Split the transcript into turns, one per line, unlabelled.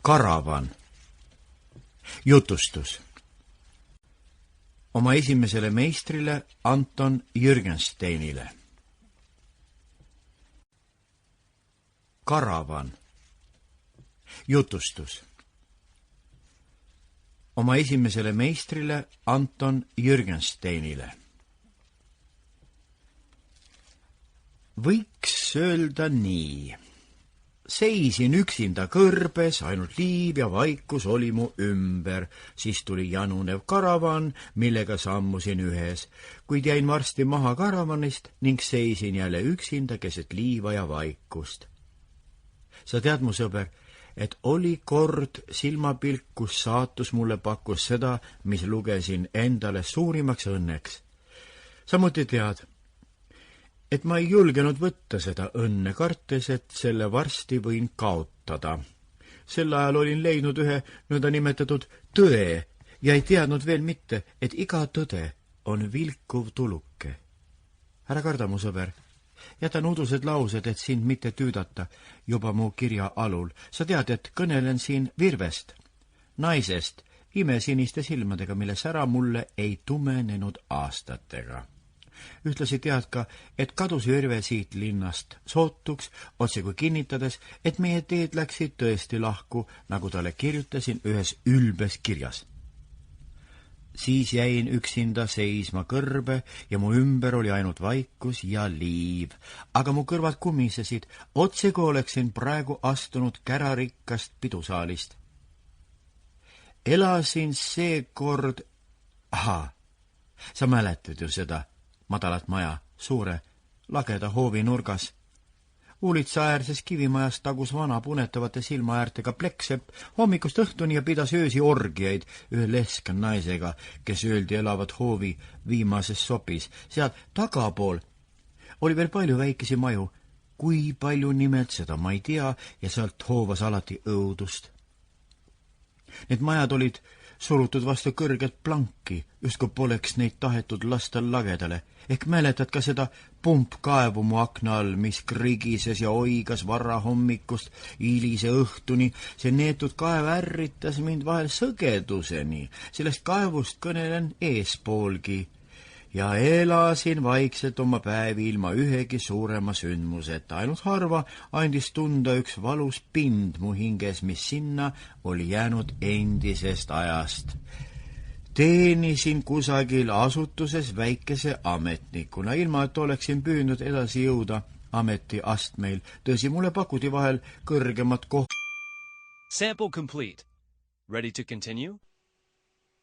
Karavan. Jutustus. Oma esimesele meistrile Anton Jürgensteinile. Karavan. Jutustus. Oma esimesele meistrile Anton Jürgensteinile. Võiks öelda nii. Seisin üksinda kõrbes, ainult liiv ja vaikus oli mu ümber, siis tuli janunev karavan, millega sammusin ühes, kuid jäin varsti maha karavanist ning seisin jälle üksinda keset liiva ja vaikust. Sa tead, mu sõber, et oli kord silmapilk, kus saatus mulle pakkus seda, mis lugesin endale suurimaks õnneks. Samuti tead, et ma ei julgenud võtta seda õnne, kartes, et selle varsti võin kaotada. Sel ajal olin leidnud ühe nõnda nimetatud tõe ja ei teadnud veel mitte, et iga tõde on vilkuv tuluke. Ära karda, mu sõber. Jätan udused laused, et sind mitte tüüdata juba mu kirja alul. Sa tead, et kõnelen siin virvest, naisest, imesiniste silmadega, mille sära mulle ei tumenenud aastatega. Ühtlasi tead ka, et kadus Virve siit linnast sootuks, otse kui kinnitades, et meie teed läksid tõesti lahku, nagu talle kirjutasin ühes ülbes kirjas. Siis jäin üksinda seisma kõrbe ja mu ümber oli ainult vaikus ja liiv, aga mu kõrvad kumisesid, otse kui oleksin praegu astunud kärarikkast pidusaalist. Elasin seekord... sa mäletad ju seda madalat maja, suure, lageda hoovi nurgas. Uulitsa äärses kivimajas tagus vana punetavate silmaäärtega pleksepp hommikust õhtuni ja pidas öösi orgiaid ühe leska naisega, kes öeldi elavat hoovi viimases sopis. Sealt tagapool oli veel palju väikesi maju, kui palju nimelt seda ma ei tea, ja sealt hoovas alati õudust. Need majad olid surutud vastu kõrget planki, justkui poleks neid tahetud lasta lagedale. Ehk mäletad ka seda pumpkaevu mu akna all, mis krigises ja oigas varra hommikust hilise õhtuni. See neetud kaev ärritas mind vahel sõgeduseni. Sellest kaevust kõnelen eespoolgi. Ja elasin vaikselt oma päevi ilma ühegi suurema sündmuseta. Ainult harva andis tunda üks valus pind mu hinges, mis sinna oli jäänud endisest ajast. Teenisin kusagil asutuses väikese ametnikuna, ilma et oleksin püüdnud edasi jõuda ameti astmeil. Tõsi, mulle pakuti vahel kõrgemat kohta.
Sample complete. Ready to continue?